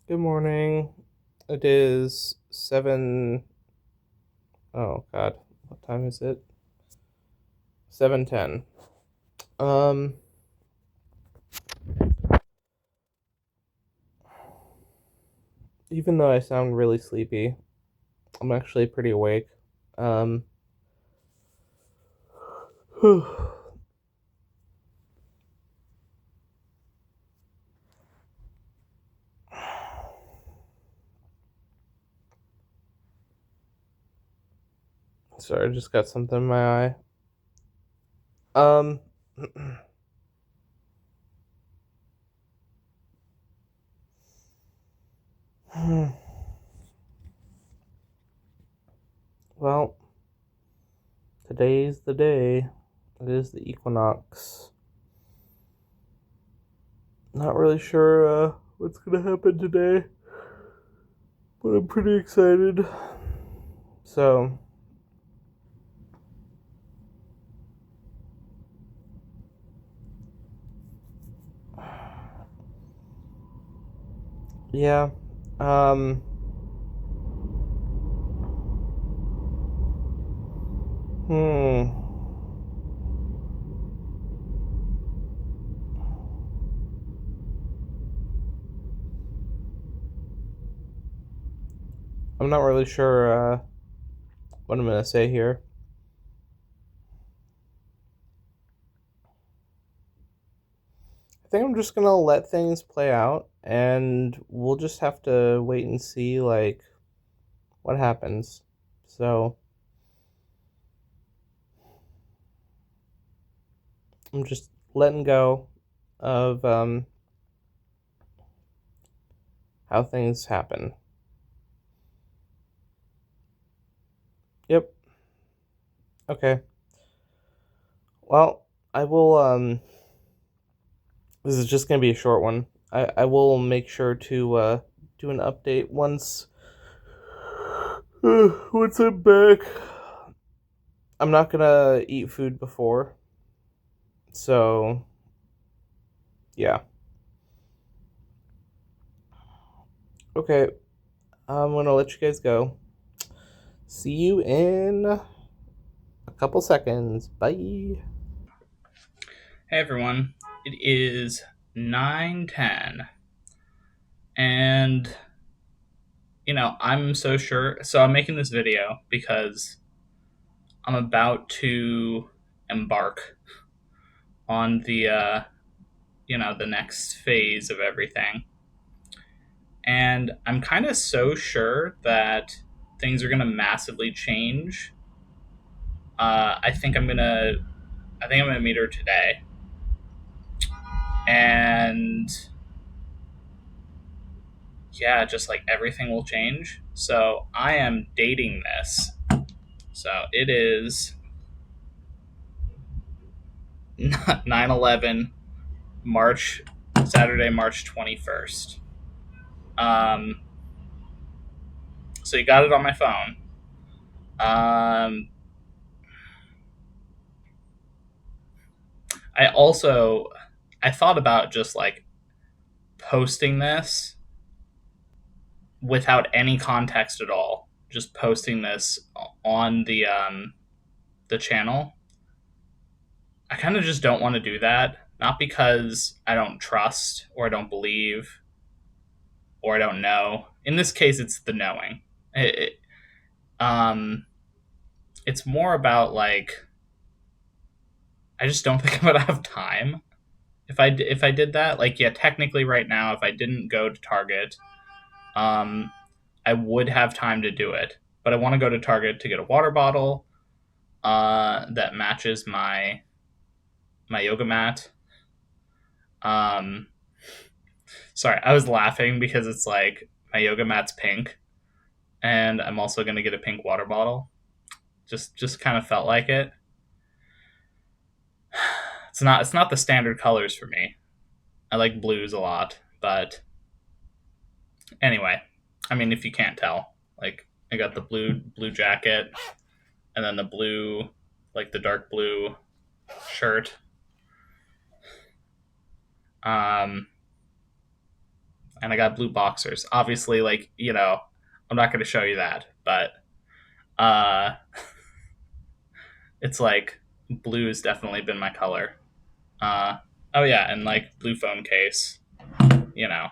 Good morning. It is 7. Oh God, what time is it? 7:10. Um, Even though I sound really sleepy, I'm actually pretty awake. Um, Sorry, I just got something in my eye. Um, well, today's the day. It is the equinox. Not really sure what's gonna happen today, but I'm pretty excited. So, yeah. Um, hmm. I'm not really sure what I'm gonna say here. I think I'm just gonna let things play out, and we'll just have to wait and see like what happens. So I'm just letting go of how things happen. Yep. Okay. Well, I will. This is just gonna be a short one. I will make sure to do an update once I'm back. I'm not gonna eat food before, so yeah. Okay, I'm gonna let you guys go. See you in a couple seconds. Bye. Hey everyone, it is 9:10 and I'm so sure. So I'm making this video because I'm about to embark on the next phase of everything. And I'm kind of so sure that things are going to massively change. I think I'm going to meet her today. And yeah, just like everything will change. So I am dating this. So it is 9/11, March, Saturday, March 21st. Um, so you got it on my phone. Um, I also, I thought about just like posting this without any context at all. Just posting this on the channel. I kind of just don't want to do that. Not because I don't trust or I don't believe or I don't know. In this case, it's the knowing. Um, it's more about like I just don't think I'm gonna have time if I did that. Like, yeah, technically, right now, if I didn't go to Target, um, I would have time to do it. But I want to go to Target to get a water bottle that matches my yoga mat. Um, Sorry, I was laughing because it's like my yoga mat's pink, and I'm also gonna get a pink water bottle. Just kind of felt like it. It's not the standard colors for me. I like blues a lot, but anyway, I mean, if you can't tell, like I got the blue jacket and then the blue, like the dark blue shirt. Um, and I got blue boxers. Obviously, like, I'm not going to show you that, but uh, it's like blue has definitely been my color. Uh, oh yeah, and like blue phone case, you know,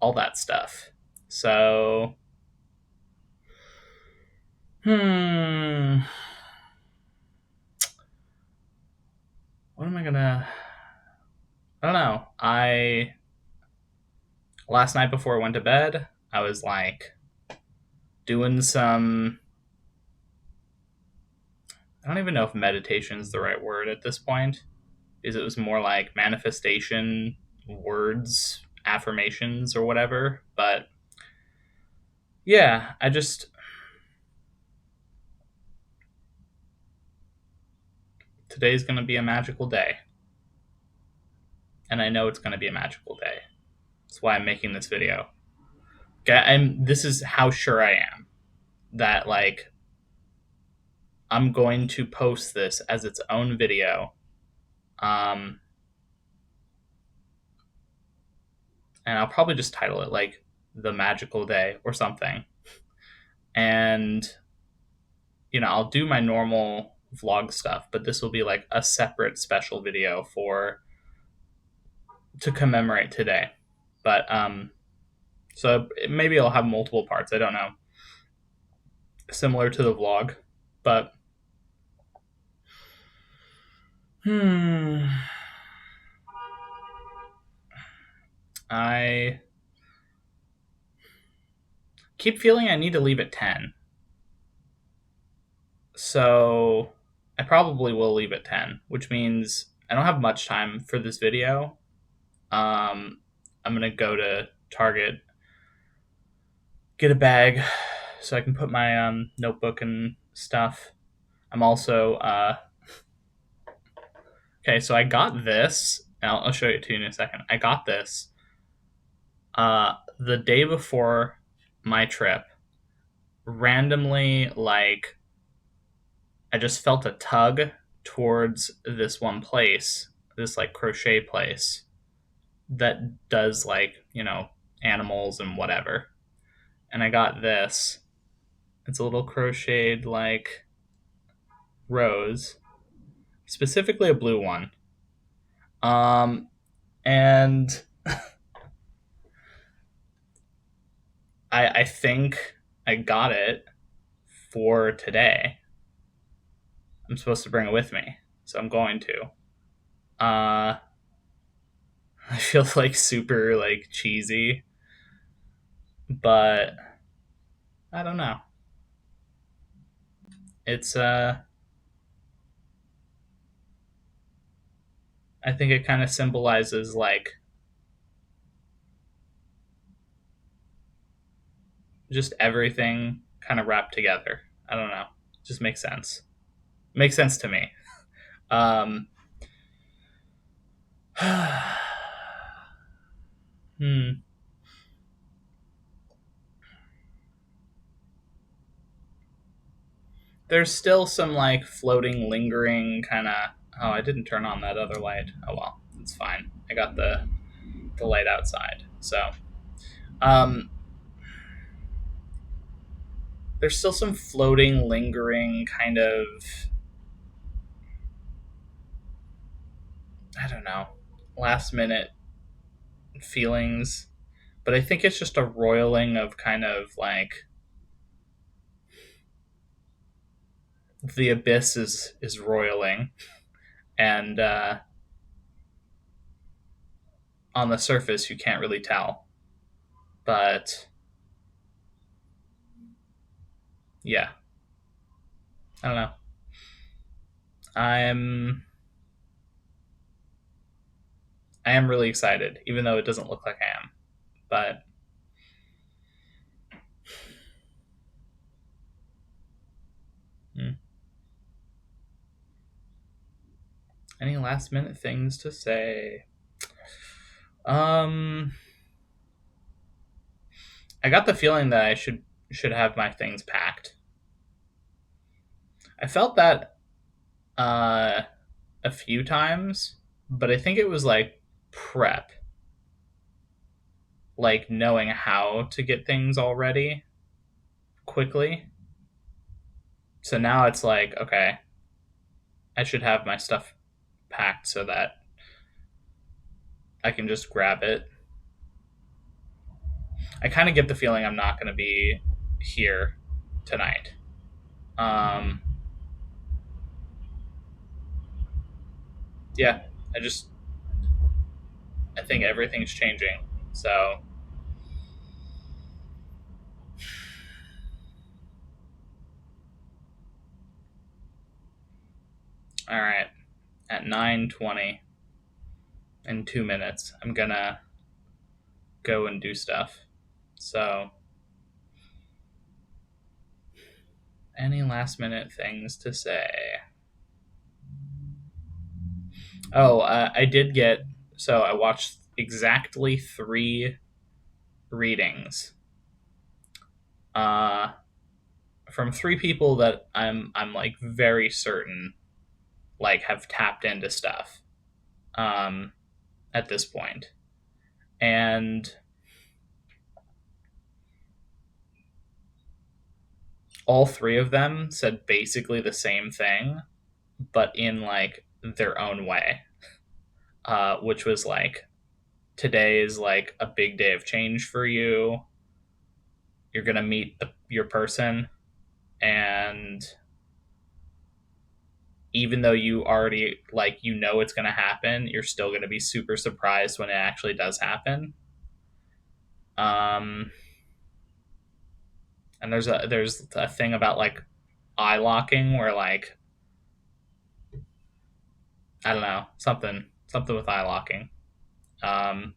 all that stuff. So, hmm, what am I gonna? I don't know. I last night before I went to bed, I was like doing some. I don't even know if meditation is the right word at this point. Is it was more like manifestation, words, affirmations, or whatever. But yeah, I just today's gonna be a magical day, and I know it's gonna be a magical day. That's why I'm making this video. Okay, and this is how sure I am that like I'm going to post this as its own video. Um, and I'll probably just title it like the magical day or something. And I'll do my normal vlog stuff, but this will be like a separate special video for to commemorate today. But so maybe I'll have multiple parts. I don't know, similar to the vlog, but hmm, I keep feeling I need to leave at 10. So I probably will leave at 10, which means I don't have much time for this video. I'm going to go to Target, get a bag so I can put my notebook and stuff. I'm also, okay, so I got this. I'll show it to you in a second. I got this the day before my trip, randomly, like, I just felt a tug towards this one place, this like crochet place that does like, animals and whatever. And I got this. It's a little crocheted like rose, specifically a blue one. Um, and I think I got it for today. I'm supposed to bring it with me, so I'm going to. I feel like super like cheesy, but I don't know. It's I think it kind of symbolizes like just everything kind of wrapped together. I don't know. It just makes sense. Makes sense to me. Um, hmm. There's still some like floating, lingering kind of. Oh, I didn't turn on that other light. Oh well, it's fine. I got the light outside. So, um, there's still some floating, lingering kind of. I don't know, last minute feelings, but I think it's just a roiling of kind of like the abyss is roiling, and on the surface you can't really tell, but yeah, I don't know. I'm I am really excited, even though it doesn't look like I am. But hmm, any last minute things to say? Um, I got the feeling that I should have my things packed. I felt that uh, a few times, but I think it was like prep. like knowing how to get things all ready quickly. So now it's like, okay, I should have my stuff packed so that I can just grab it. I kind of get the feeling I'm not going to be here tonight. Um, yeah, I just I think everything's changing. So all right, at 9:20 in 2 minutes, I'm gonna go and do stuff. So any last minute things to say? Oh, I did get. So I watched exactly 3 readings. Uh, from 3 people that I'm like very certain like have tapped into stuff. Um, at this point, and all 3 of them said basically the same thing, but in like their own way. Which was like, today is like a big day of change for you. You're gonna meet your person, and even though you already like it's gonna happen, you're still gonna be super surprised when it actually does happen. Um, and there's a thing about like eye locking where like I don't know, something with eye locking. Um,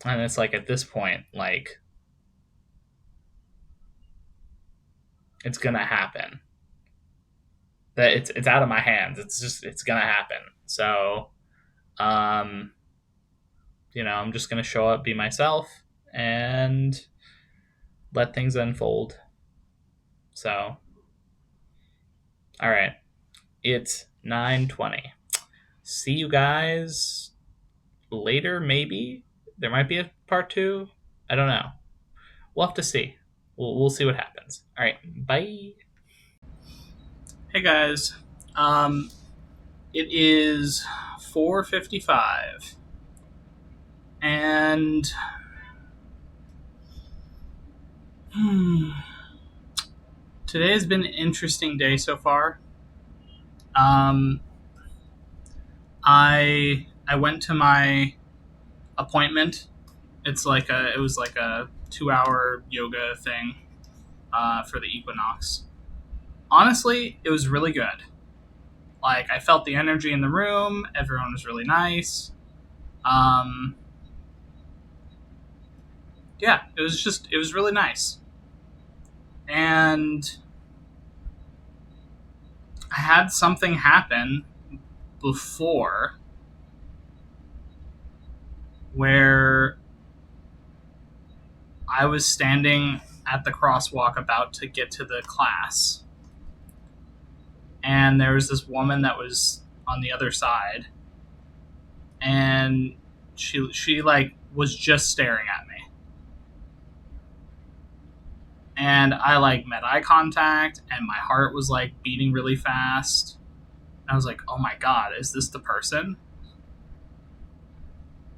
and it's like at this point, like it's gonna happen. That it's out of my hands. It's gonna happen. So, um, I'm just gonna show up, be myself, and let things unfold. So, all right, it's 9:20. See you guys later. Maybe there might be a part two. I don't know. We'll have to see. We'll see what happens. All right, bye. Hey guys, um, it is 4:55, and today has been an interesting day so far. Um, I went to my appointment. It was like a 2 hour yoga thing for the equinox. Honestly, it was really good. Like, I felt the energy in the room. Everyone was really nice. Um, yeah, it was really nice. And I had something happen before where I was standing at the crosswalk about to get to the class, and there was this woman that was on the other side, and she like was just staring at me, and I like met eye contact, and my heart was like beating really fast. I was like, oh my god, is this the person?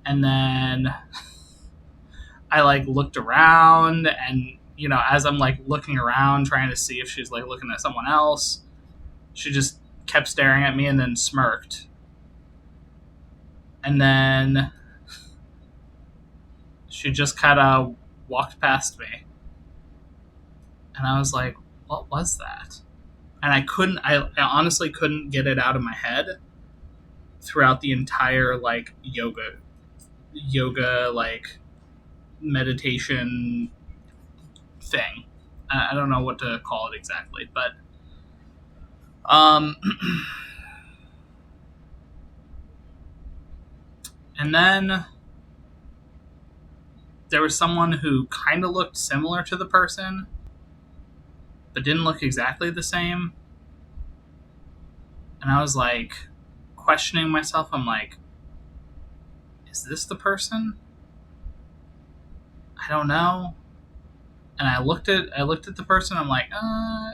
And then I like looked around, and as I'm like looking around trying to see if she's like looking at someone else, she just kept staring at me and then smirked. And then she just kind of walked past me. And I was like, what was that? And I honestly couldn't get it out of my head throughout the entire like yoga like meditation thing. I don't know what to call it exactly, but um and then there was someone who kind of looked similar to the person but didn't look exactly the same. And I was like questioning myself. I'm like, is this the person? I don't know. And I looked at the person. I'm like, I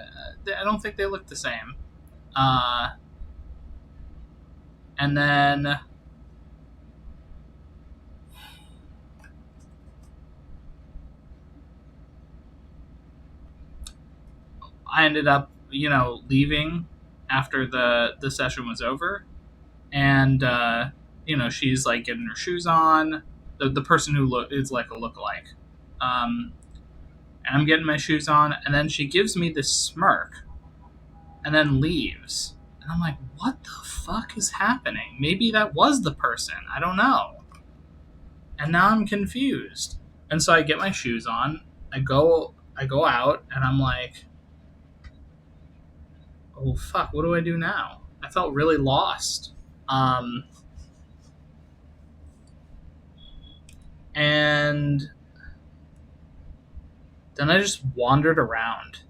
don't think they look the same. Uh, and then I ended up, leaving after the session was over, and she's like getting her shoes on. The person who is like a lookalike, um, and I'm getting my shoes on, and then she gives me this smirk, and then leaves, and I'm like, what the fuck is happening? Maybe that was the person. I don't know. And now I'm confused. And so I get my shoes on. I go out, and I'm like, oh fuck, what do I do now? I felt really lost. Um, and then I just wandered around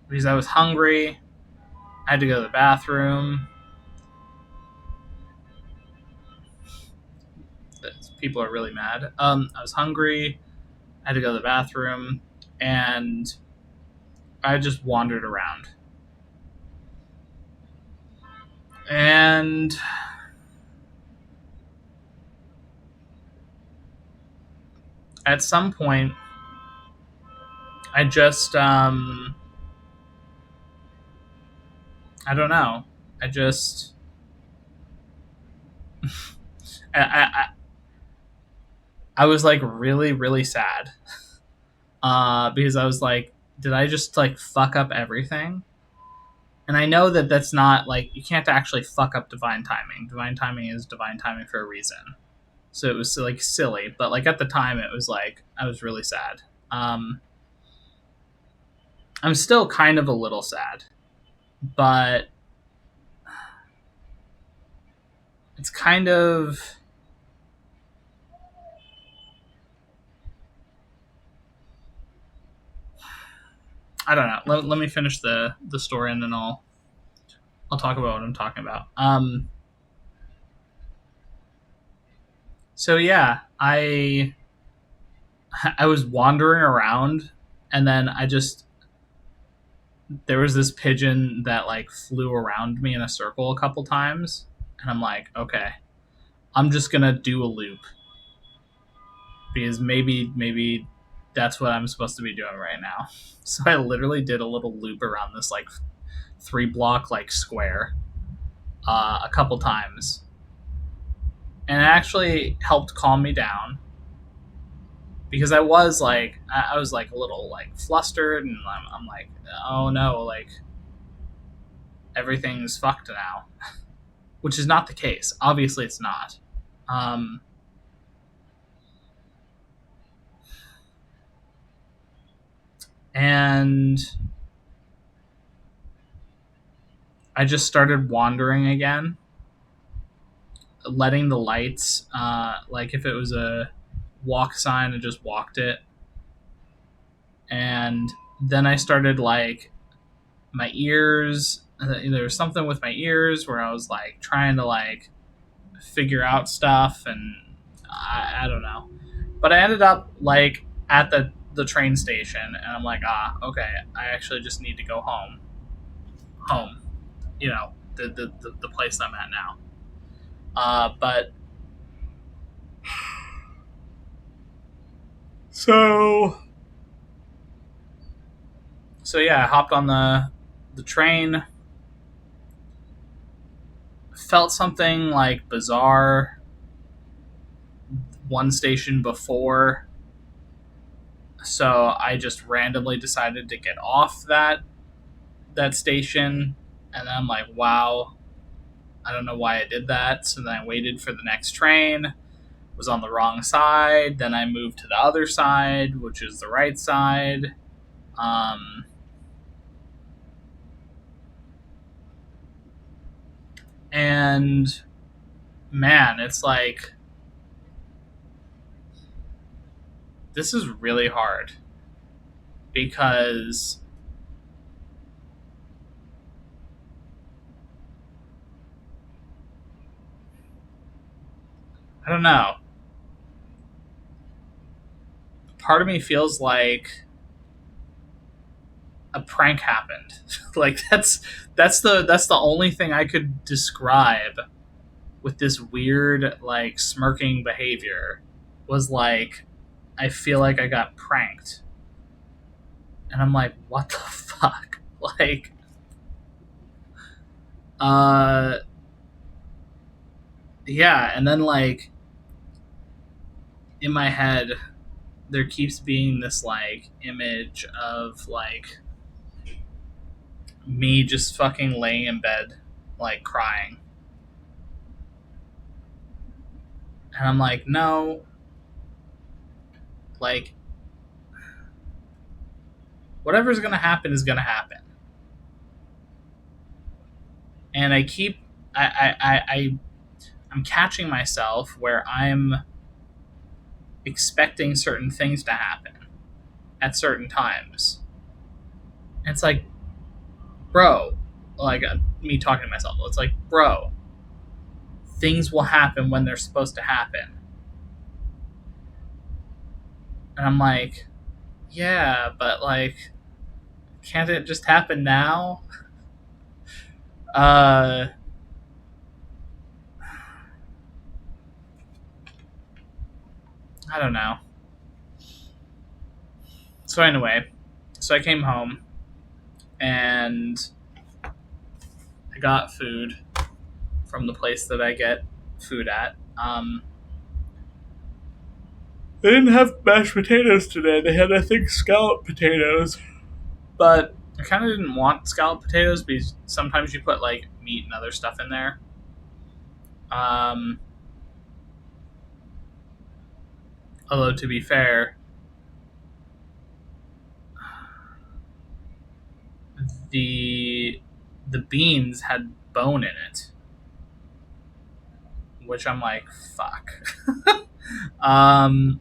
because I was hungry. I had to go to the bathroom. People are really mad. I was hungry. I had to go to the bathroom, and I just wandered around. And at some point, I just I don't know. I just I I was like really really sad because I was like, did I just like fuck up everything? And I know that that's not like, you can't actually fuck up divine timing. Divine timing is divine timing for a reason. So it was like silly, but like at the time it was like I was really sad. Um, I'm still kind of a little sad, but it's kind of, I don't know. Let me finish the story, and then I'll talk about what I'm talking about. So yeah, I was wandering around, and then I just, there was this pigeon that like flew around me in a circle a couple times, and I'm like, okay, I'm just gonna do a loop because maybe that's what I'm supposed to be doing right now. So I literally did a little loop around this like 3 block like square a couple times, and it actually helped calm me down because I was like a little like flustered, and I'm like, oh no, like everything's fucked now, which is not the case. Obviously, it's not. Um, and I just started wandering again, letting the lights, like if it was a walk sign, I just walked it. And then I started like my ears. There was something with my ears where I was like trying to like figure out stuff, and I don't know. But I ended up like at the train station, and I'm like, okay, I actually just need to go home. The place I'm at now. But so so yeah, I hopped on the train. Felt something like bizarre one station before, so I just randomly decided to get off that station, and then I'm like, wow, I don't know why I did that. So then I waited for the next train, was on the wrong side, then I moved to the other side, which is the right side. Um, and man, it's like, this is really hard because I don't know. Part of me feels like a prank happened. Like that's the only thing I could describe with this weird like smirking behavior was like I feel like I got pranked. And I'm like, what the fuck? Like uh yeah, and then like in my head there keeps being this like image of like me just fucking laying in bed like crying. And I'm like, no, like whatever's gonna happen is gonna happen. And I keep I'm catching myself where I'm expecting certain things to happen at certain times. And it's like, bro, like me talking to myself. It's like, bro, things will happen when they're supposed to happen. And I'm like, yeah, but like, can't it just happen now? Uh, I don't know. So anyway, so I came home and I got food from the place that I get food at. They didn't have mashed potatoes today. They had, I think, scalloped potatoes. But I kind of didn't want scalloped potatoes because sometimes you put like meat and other stuff in there. Um, Although to be fair, the the beans had bone in it, which I'm like, fuck. um,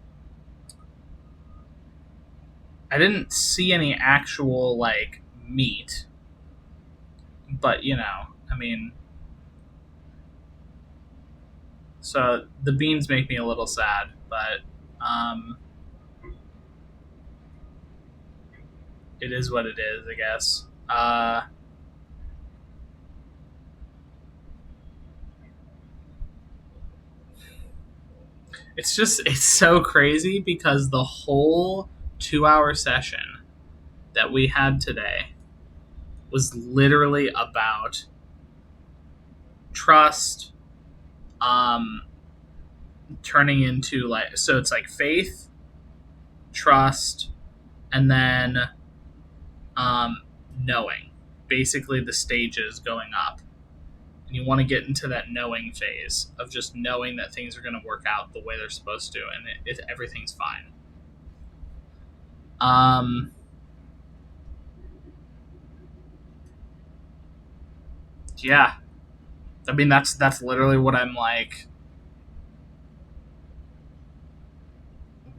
I didn't see any actual like meat, but I mean, so the beans make me a little sad, but um, it is what it is, I guess. It's so crazy because the whole 2 hour session that we had today was literally about trust, um, turning into like, so it's like faith, trust, and then um, knowing. Basically, the stages going up. And you want to get into that knowing phase of just knowing that things are going to work out the way they're supposed to, and everything's fine. Um, yeah, I mean that's literally what I'm like,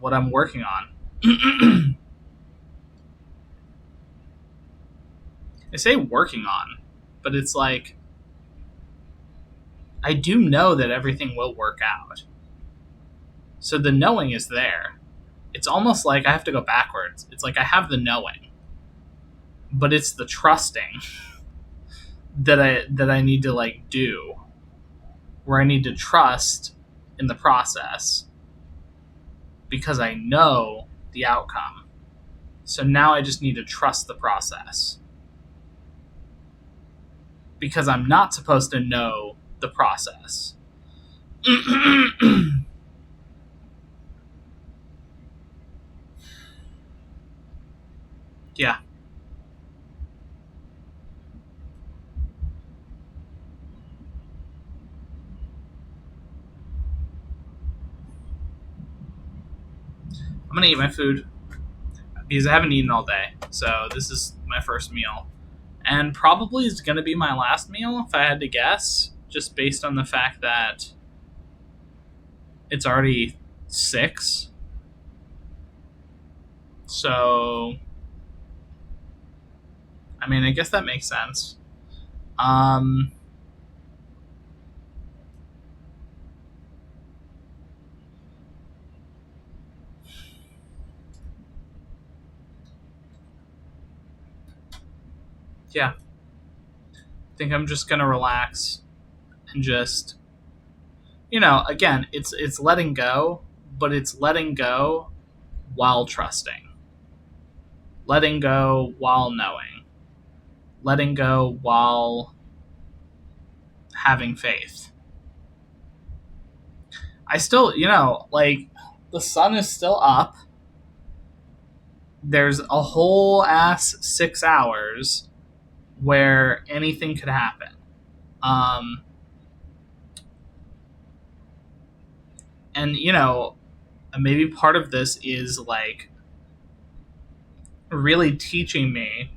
what I'm working on. I say working on, but it's like I do know that everything will work out. So the knowing is there. It's almost like I have to go backwards. It's like I have the knowing, but it's the trusting that I need to like do, where I need to trust in the process because I know the outcome. So now I just need to trust the process because I'm not supposed to know the process. Yeah. I'm gonna eat my food because I haven't eaten all day. So this is my first meal. And probably is gonna be my last meal if I had to guess, just based on the fact that it's already 6. So I mean I guess that makes sense. Um yeah, I think I'm just gonna relax and just, again, it's letting go, but it's letting go while trusting, letting go while knowing, letting go while having faith. I still, like, the sun is still up. There's a whole ass 6 hours where anything could happen. Um, and, maybe part of this is like really teaching me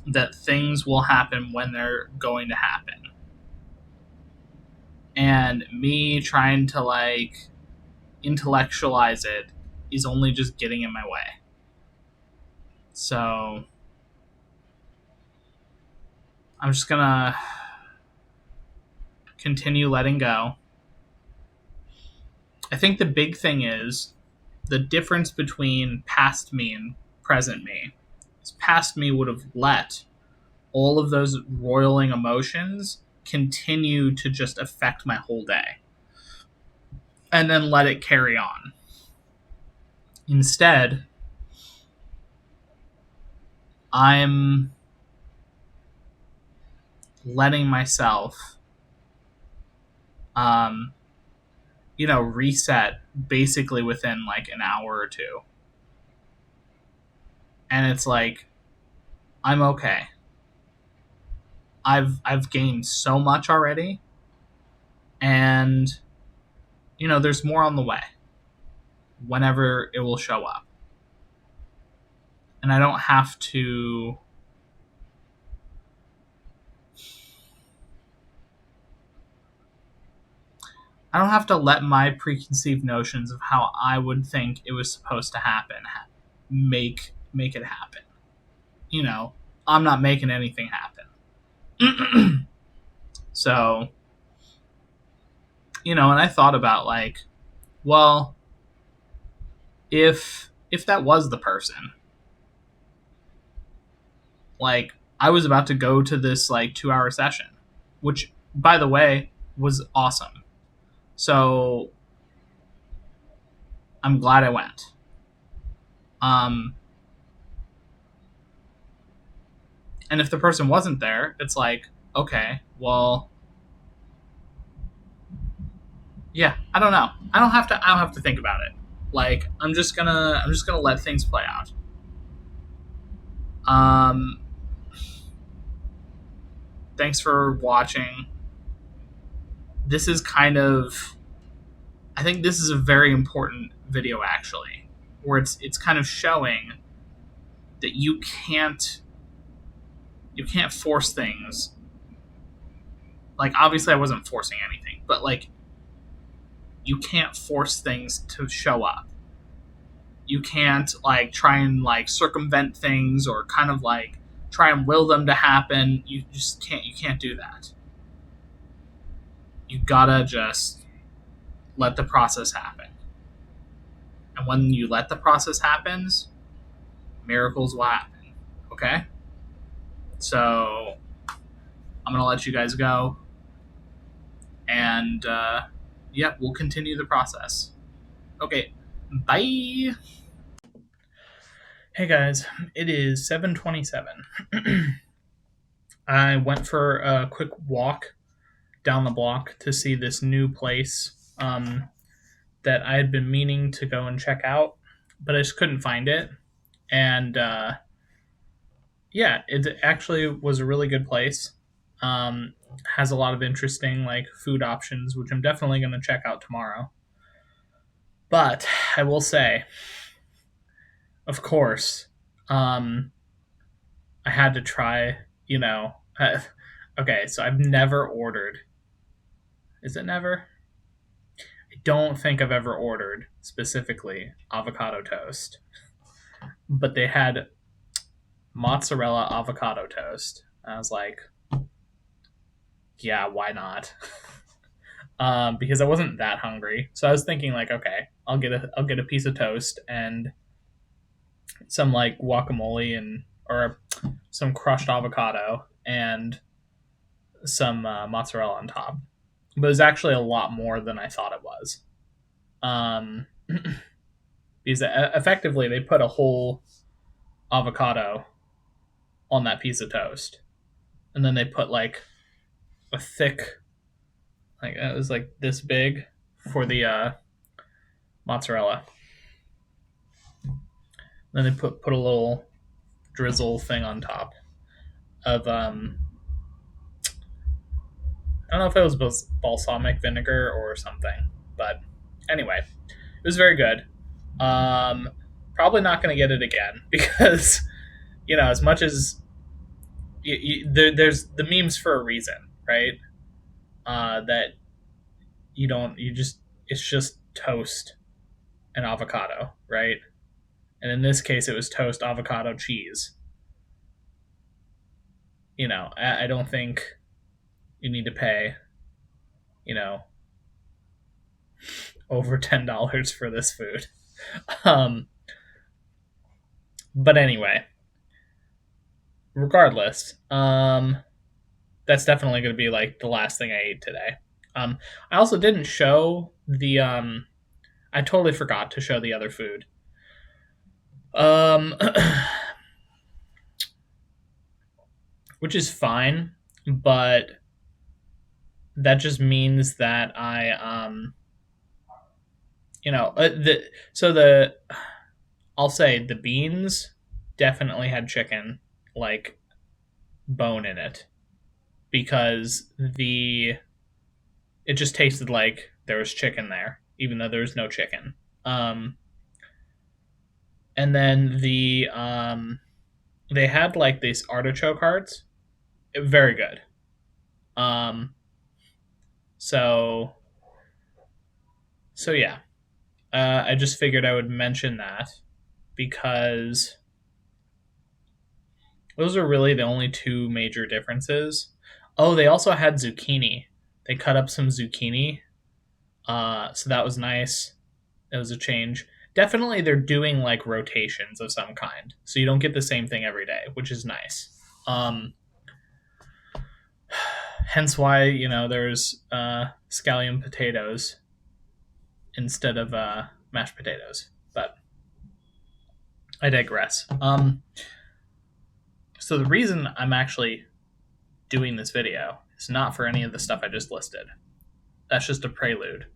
that things will happen when they're going to happen. And me trying to like intellectualize it is only just getting in my way. So I'm just gonna continue letting go. I think the big thing is the difference between past me and present me is past me would have let all of those roiling emotions continue to just affect my whole day and then let it carry on. Instead, I'm letting myself, um, reset basically within like an hour or two. And it's like, I'm okay. I've gained so much already, and there's more on the way whenever it will show up. And I don't have to let my preconceived notions of how I would think it was supposed to happen make it happen. I'm not making anything happen. So, and I thought about like, well, if that was the person, like I was about to go to this like 2 hour session, which by the way was awesome. So I'm glad I went. Um, and if the person wasn't there, it's like, okay, well, yeah, I don't know. I don't have to think about it. Like I'm just gonna let things play out. Um, thanks for watching. This is I think this is a very important video actually, where it's kind of showing that you can't force things. Like obviously I wasn't forcing anything, but like you can't force things to show up. You can't like try and like circumvent things or kind of like try and will them to happen. You can't do that. You gotta just let the process happen. And when you let the process happens, miracles will happen. Okay? So I'm gonna let you guys go. And yeah, we'll continue the process. Okay, bye. Hey guys, it is 7:27. I went for a quick walk down the block to see this new place that I had been meaning to go and check out, but I just couldn't find it. And yeah, it actually was a really good place. Has a lot of interesting like food options, which I'm definitely going to check out tomorrow. But I will say, of course, I had to try. Okay, so I've never ordered. Is it never? I don't think I've ever ordered specifically avocado toast, but they had mozzarella avocado toast. And I was like, yeah, why not? Because I wasn't that hungry, so I was thinking like, okay, I'll get a piece of toast and some like guacamole and or some crushed avocado and some mozzarella on top. But it was actually a lot more than I thought it was. Um, because effectively they put a whole avocado on that piece of toast, and then they put like a thick, like it was like this big for the mozzarella. Then they put a little drizzle thing on top of I don't know if it was balsamic vinegar or something, but anyway, it was very good. Um, Probably not going to get it again because as much as there's the memes for a reason, right? That you don't you just it's just toast and avocado, right? And in this case, it was toast, avocado, cheese. I don't think you need to pay, you know, over $10 for this food. Um, but anyway, regardless, that's definitely going to be like the last thing I ate today. I also didn't show the. I totally forgot to show the other food. Um, which is fine, but that just means that the so the I'll say the beans definitely had chicken like bone in it because the it just tasted like there was chicken there even though there was no chicken. Um and then they had like these artichoke hearts. Very good. Um so so yeah. I just figured I would mention that because those are really the only two major differences. Oh, they also had zucchini. They cut up some zucchini, so that was nice. It was a change. Definitely, they're doing like rotations of some kind, so you don't get the same thing every day, which is nice. Hence why there's scallion potatoes instead of mashed potatoes. But I digress. So the reason I'm actually doing this video is not for any of the stuff I just listed. That's just a prelude.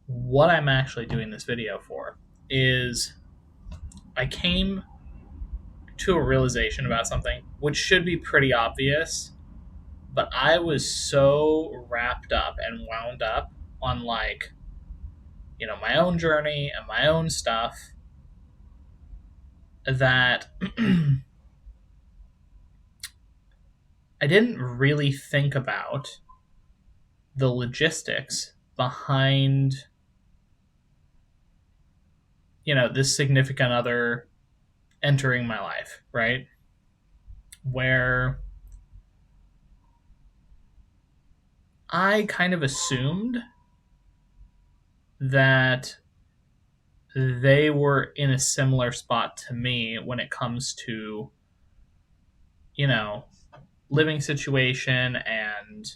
What I'm actually doing this video for is I came to a realization about something which should be pretty obvious, but I was so wrapped up and wound up on like my own journey and my own stuff that I didn't really think about the logistics behind this significant other entering my life, right? Where I kind of assumed that they were in a similar spot to me when it comes to, you know, living situation and,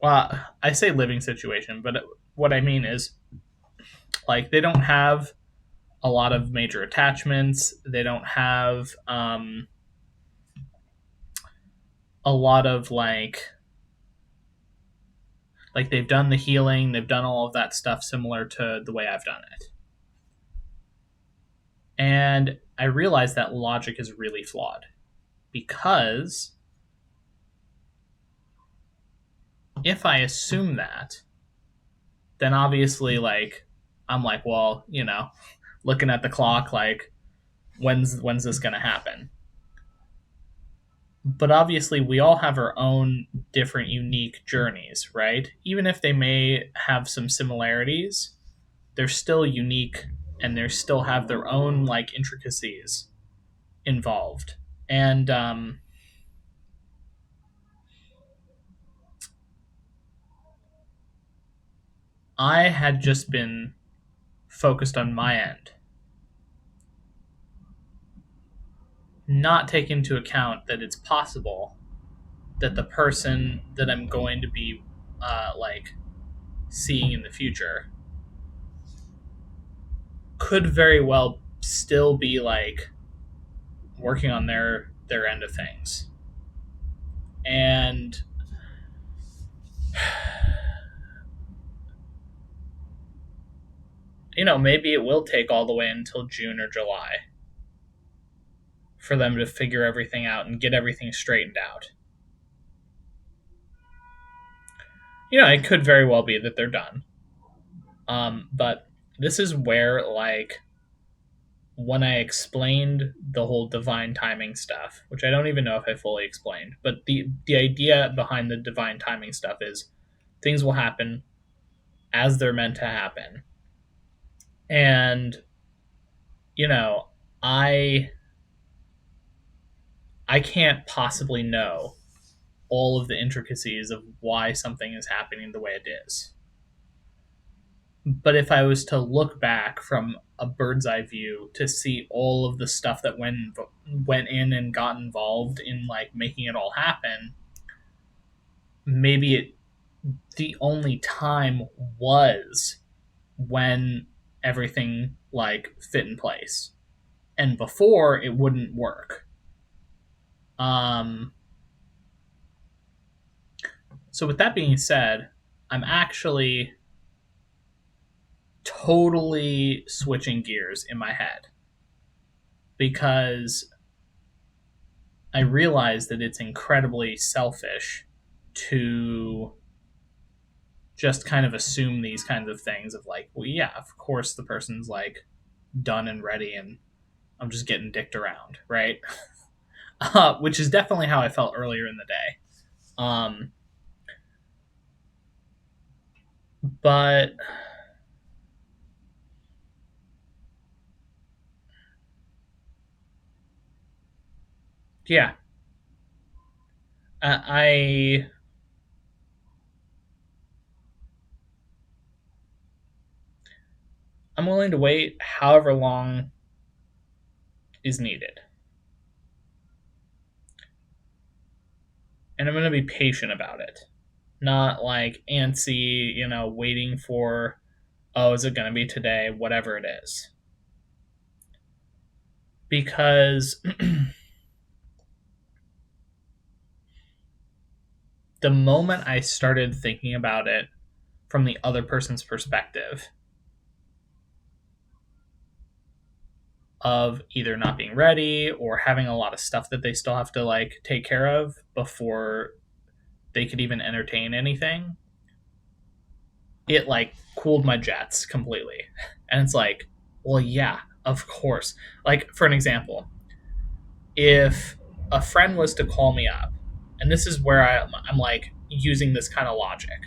well, I say living situation, but what I mean is like they don't have a lot of major attachments. They don't have a lot of like they've done the healing, they've done all of that stuff similar to the way I've done it. And I realized that logic is really flawed because if I assume that, then obviously like I'm like, well, looking at the clock like when's this going to happen? But obviously we all have our own different unique journeys, right? Even if they may have some similarities, they're still unique and they still have their own like intricacies involved. And I had just been focused on my end. not take into account that it's possible that the person that I'm going to be like seeing in the future could very well still be like working on their end of things. And maybe it will take all the way until June or July for them to figure everything out and get everything straightened out. It could very well be that they're done. But this is where, like, when I explained the whole divine timing stuff, which I don't even know if I fully explained, but the idea behind the divine timing stuff is things will happen as they're meant to happen. And you know, I I can't possibly know all of the intricacies of why something is happening the way it is. But if I was to look back from a bird's eye view to see all of the stuff that went in and got involved in like making it all happen, maybe the only time was when everything like fit in place, and before it wouldn't work. Um, so with that being said, I'm actually totally switching gears in my head because I realize that it's incredibly selfish to just kind of assume these kinds of things of like, well, yeah, of course the person's like done and ready and I'm just getting dicked around, right? Which is definitely how I felt earlier in the day. But yeah, I I'm willing to wait however long is needed. And I'm going to be patient about it. Not like antsy, waiting for, oh, is it going to be today? Whatever it is. Because the moment I started thinking about it from the other person's perspective of either not being ready or having a lot of stuff that they still have to like take care of before they could even entertain anything, it like cooled my jets completely. And it's like, well, yeah, of course. Like, for an example, if a friend was to call me up, and this is where I'm like using this kind of logic.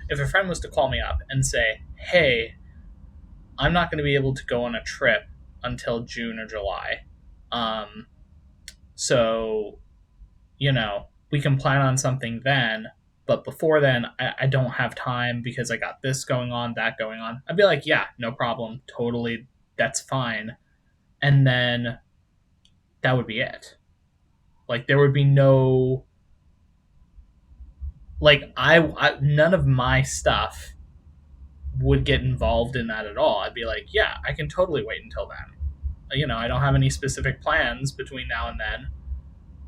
If a friend was to call me up and say, hey, I'm not going to be able to go on a trip until June or July. Um, so, we can plan on something then. But before then, I don't have time because I got this going on, that going on. I'd be like, yeah, no problem. Totally. That's fine. And then that would be it. Like, there would be no. Like, none of my stuff would get involved in that at all. I'd be like, yeah, I can totally wait until then. I don't have any specific plans between now and then.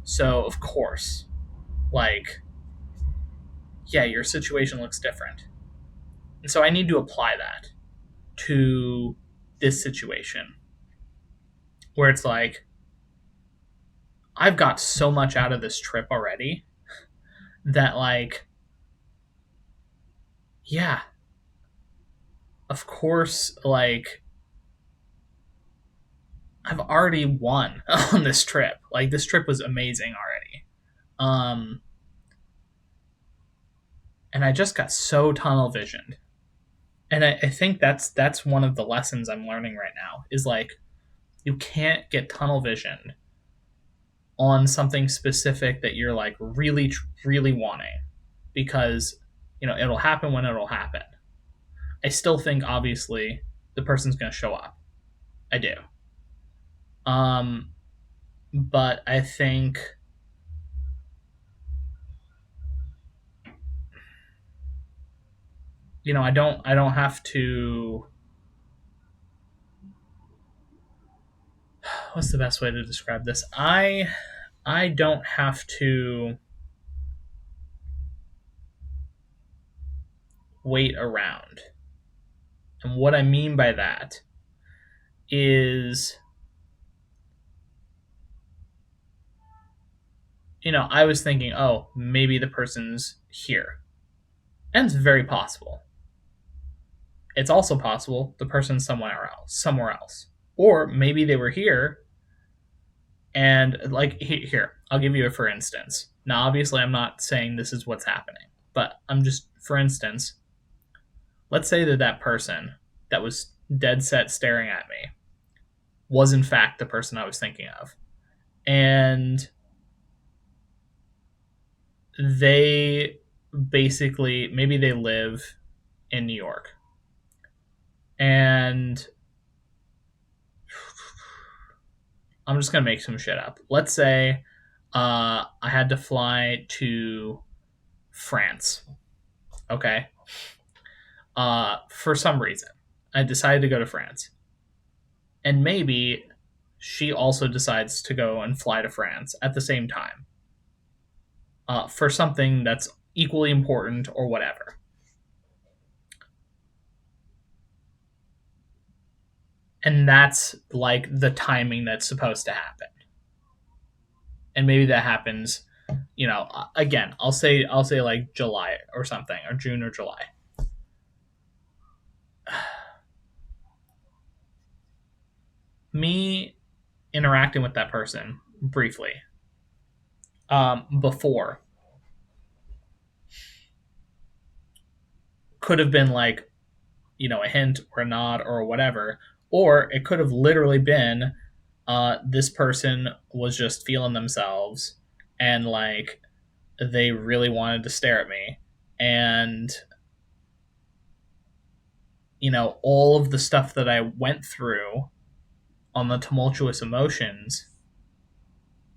So, of course, like, yeah, your situation looks different. And so I need to apply that to this situation where it's like, I've got so much out of this trip already that, like, yeah, of course, like, I've already won on this trip. Like, this trip was amazing already. And I just got so tunnel visioned. And I think that's one of the lessons I'm learning right now is like, you can't get tunnel visioned on something specific that you're like really, really wanting because, it'll happen when it'll happen. I still think, obviously, the person's going to show up. I do. Um, but I think, I don't have to. What's the best way to describe this? I don't have to wait around. And what I mean by that is, I was thinking, oh, maybe the person's here. And it's very possible. It's also possible the person's somewhere else. Or maybe they were here and, like, here, I'll give you a for instance. Now, obviously, I'm not saying this is what's happening, but I'm just, for instance, let's say that person that was dead set staring at me was in fact the person I was thinking of. And they basically, maybe they live in New York. And I'm just going to make some shit up. Let's say I had to fly to France. Okay. For some reason, I decided to go to France. And maybe she also decides to go and fly to France at the same time, for something that's equally important or whatever. And that's like the timing that's supposed to happen. And maybe that happens, again, I'll say like July or something, or June or July. Me interacting with that person briefly, before, could have been like, a hint or a nod or whatever, or it could have literally been, this person was just feeling themselves, and like they really wanted to stare at me, and all of the stuff that I went through on the tumultuous emotions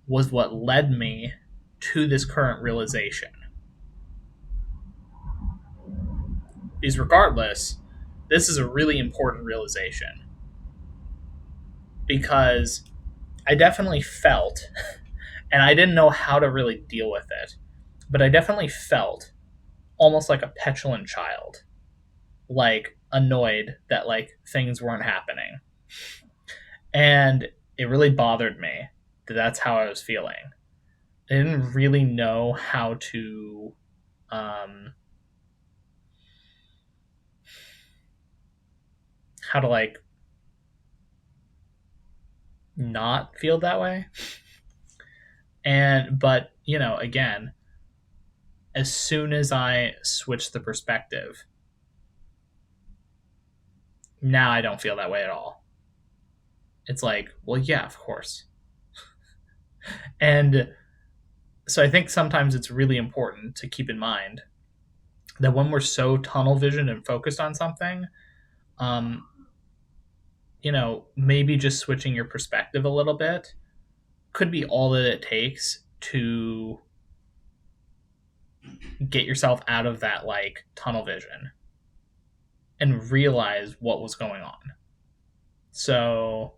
was what led me to this current realization. Because regardless, this is a really important realization, because I definitely felt, and I didn't know how to really deal with it, but I definitely felt almost like a petulant child, like annoyed that like things weren't happening. And it really bothered me that that's how I was feeling. I didn't really know um, how to like not feel that way. But again, as soon as I switched the perspective, now I don't feel that way at all. It's like, well, yeah, of course. And so I think sometimes it's really important to keep in mind that when we're so tunnel visioned and focused on something, um, maybe just switching your perspective a little bit could be all that it takes to get yourself out of that like tunnel vision and realize what was going on. So,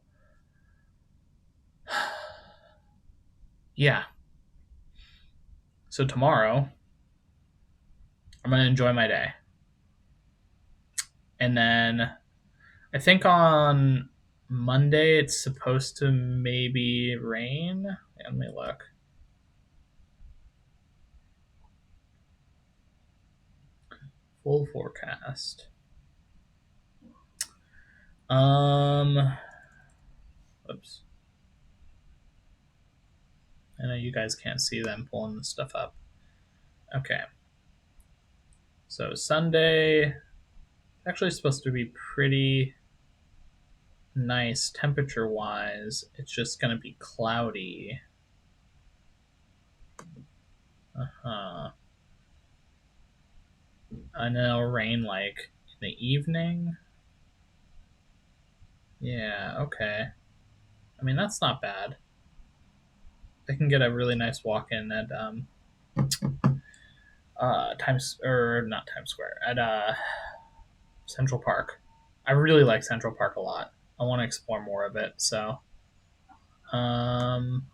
yeah. So tomorrow, I'm going to enjoy my day. And then I think on Monday it's supposed to maybe rain. Let me look. Full forecast. Oops. I know you guys can't see them pulling this stuff up. Okay. So Sunday, actually supposed to be pretty nice temperature wise. It's just going to be cloudy. And then it'll rain like in the evening. Yeah, okay. I mean, that's not bad. I can get a really nice walk in at Times, or not Times Square, at Central Park. I really like Central Park a lot. I want to explore more of it. So, um,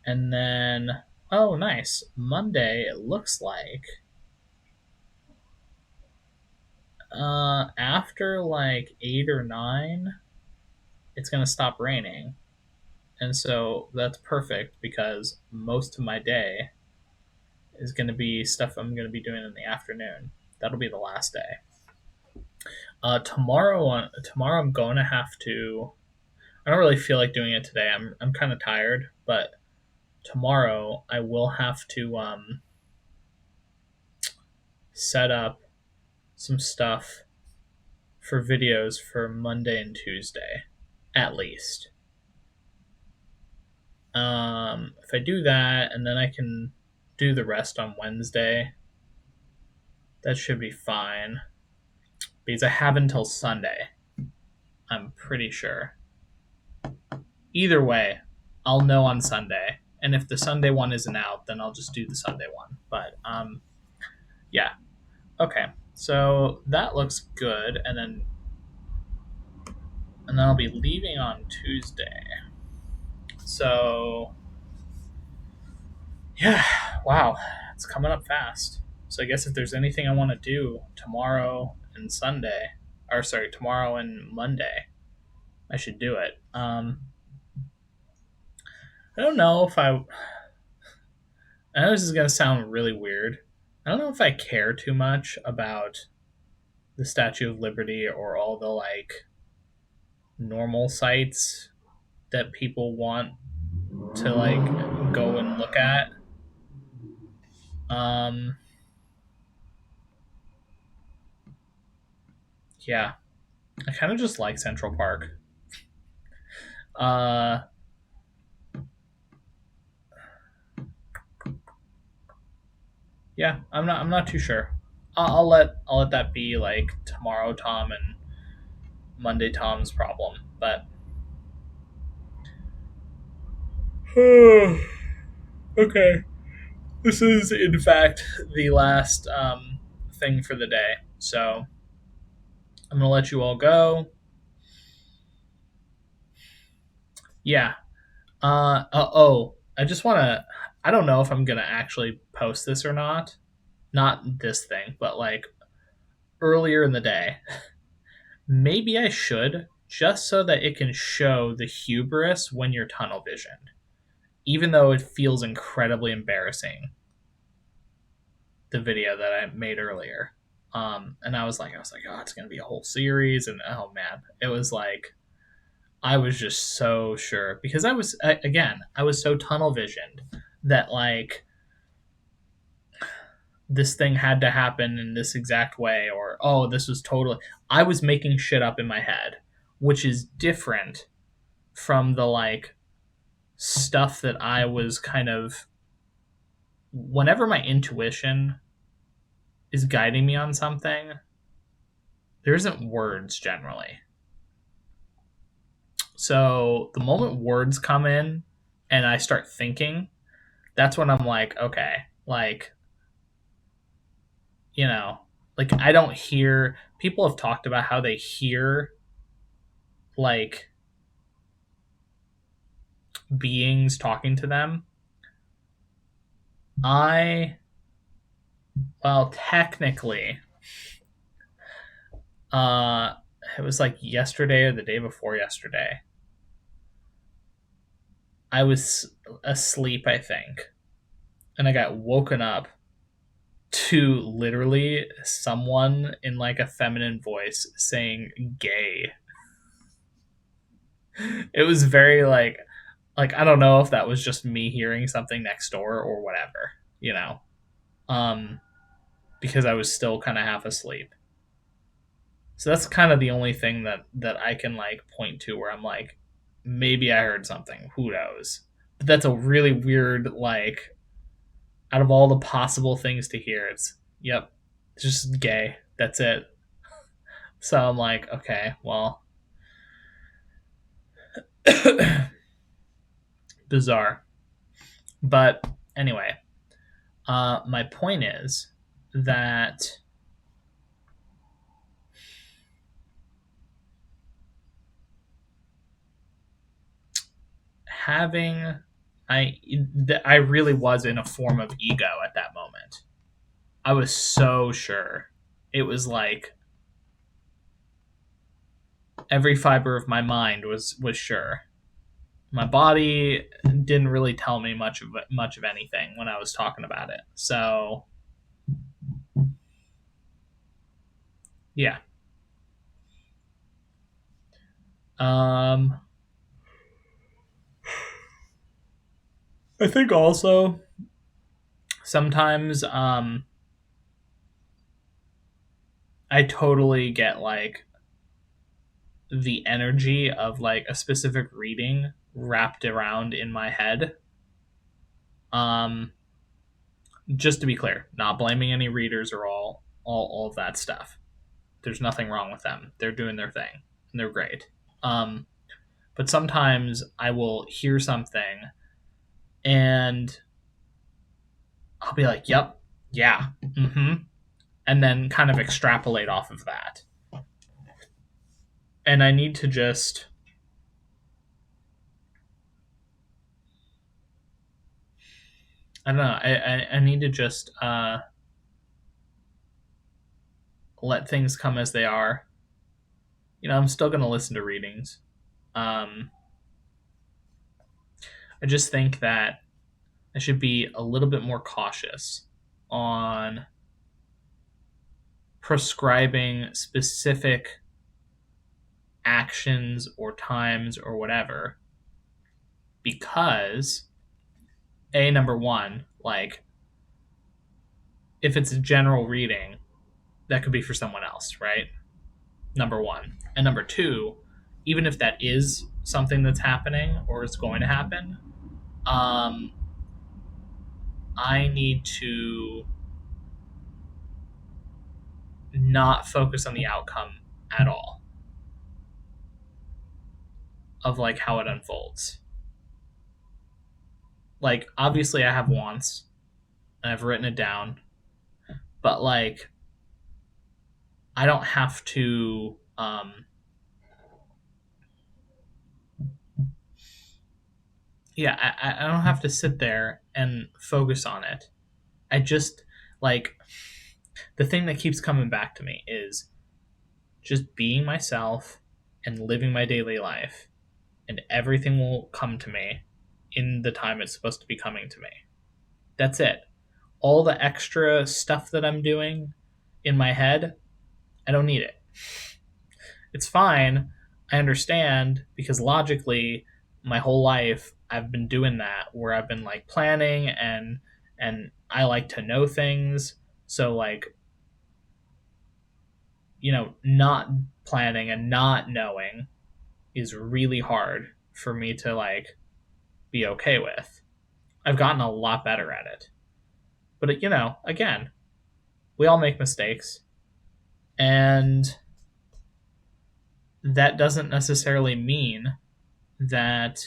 and then oh, nice Monday. It looks like after like 8 or 9, it's gonna stop raining, and so that's perfect because most of my day is gonna be stuff I'm gonna be doing in the afternoon. That'll be the last day. Tomorrow I'm going to have to. I don't really feel like doing it today. I'm kind of tired, but tomorrow I will have to set up some stuff for videos for Monday and Tuesday, at least. If I do that, and then I can do the rest on Wednesday, that should be fine. Because I have until Sunday, I'm pretty sure. Either way, I'll know on Sunday. And if the Sunday one isn't out, then I'll just do the Sunday one. But yeah. Okay. So that looks good, and then I'll be leaving on Tuesday. So yeah, wow, it's coming up fast. So I guess if there's anything I want to do tomorrow and Sunday, or sorry, tomorrow and Monday, I should do it. I don't know if I. I know this is gonna sound really weird. I don't know if I care too much about the Statue of Liberty or all the like normal sites that people want to like go and look at. Um, yeah, I kind of just like Central Park. Uh, yeah, I'm not too sure. I'll let that be like tomorrow Tom and Monday Tom's problem. But okay, this is in fact the last thing for the day. So I'm gonna let you all go. Yeah. I just wanna. I don't know if I'm gonna actually post this or not. Not this thing, but like earlier in the day. Maybe I should, just so that it can show the hubris when you're tunnel visioned, even though it feels incredibly embarrassing. The video that I made earlier, and I was like, oh, it's gonna be a whole series, and oh man, it was like I was just so sure because I was so tunnel visioned that like this thing had to happen in this exact way, or oh, this was totally. I was making shit up in my head, which is different from the like stuff that I was kind of. Whenever my intuition is guiding me on something, there isn't words generally. So the moment words come in and I start thinking, that's when I'm like, okay, like, you know, like I don't hear people have talked about how they hear like beings talking to them. I well, technically, uh it was like yesterday or the day before yesterday. I was asleep, I think, and I got woken up to literally someone in like a feminine voice saying gay. It was very like I don't know if that was just me hearing something next door or whatever, you know. Um because I was still kind of half asleep. So that's kind of the only thing that I can like point to where I'm like maybe I heard something, who knows. But that's a really weird like out of all the possible things to hear, it's yep, it's just gay. That's it. So I'm like, okay, well, bizarre. But anyway, my point is that having I I really was in a form of ego at that moment. I was so sure. It was like every fiber of my mind was sure. My body didn't really tell me much of anything when I was talking about it. So yeah. Um, I think also sometimes I totally get like the energy of like a specific reading wrapped around in my head. Um, just to be clear, not blaming any readers or all of that stuff. There's nothing wrong with them. They're doing their thing and they're great. Um, but sometimes I will hear something and I'll be like, "Yep, yeah, and then kind of extrapolate off of that. And I need to just I don't know. I need to just let things come as they are. I'm still gonna listen to readings. Um, I just think that I should be a little bit more cautious on prescribing specific actions or times or whatever because a number one, like if it's a general reading, that could be for someone else, right? Number one. And number two, even if that is something that's happening or is going to happen, um, I need to not focus on the outcome at all of like how it unfolds. Like obviously I have wants and I've written it down, but like I don't have to I don't have to sit there and focus on it. I just like the thing that keeps coming back to me is just being myself and living my daily life, and everything will come to me in the time it's supposed to be coming to me. That's it. All the extra stuff that I'm doing in my head, I don't need it. It's fine. I understand because logically, my whole life I've been doing that where I've been like planning and I like to know things. So like, not planning and not knowing is really hard for me to like be okay with. I've gotten a lot better at it. But again, we all make mistakes and that doesn't necessarily mean that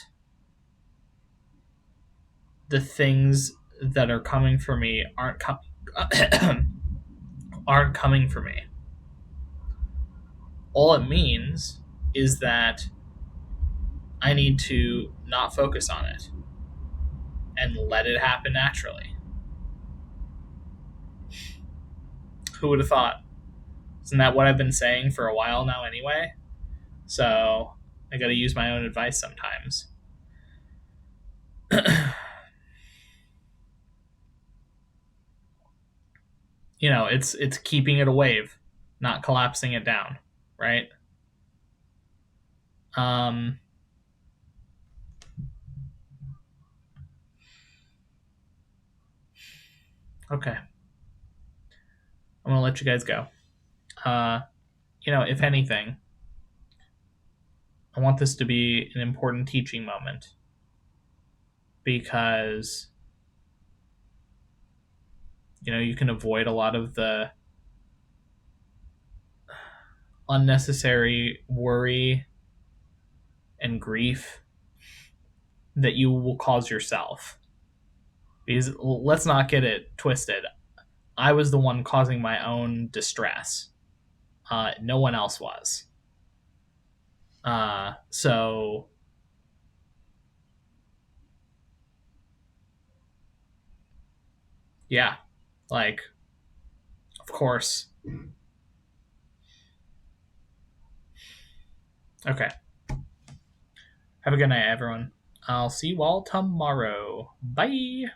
the things that are coming for me aren't coming for me. All it means is that I need to not focus on it and let it happen naturally. Who would have thought? Isn't that what I've been saying for a while now anyway? So I got to use my own advice sometimes. It's keeping it a wave, not collapsing it down, right? Um, okay, I'm gonna let you guys go. Uh, if anything, I want this to be an important teaching moment because you can avoid a lot of the unnecessary worry and grief that you will cause yourself. Because let's not get it twisted. I was the one causing my own distress. No one else was. So yeah, like of course. Okay. Have a good night, everyone. I'll see you all tomorrow. Bye.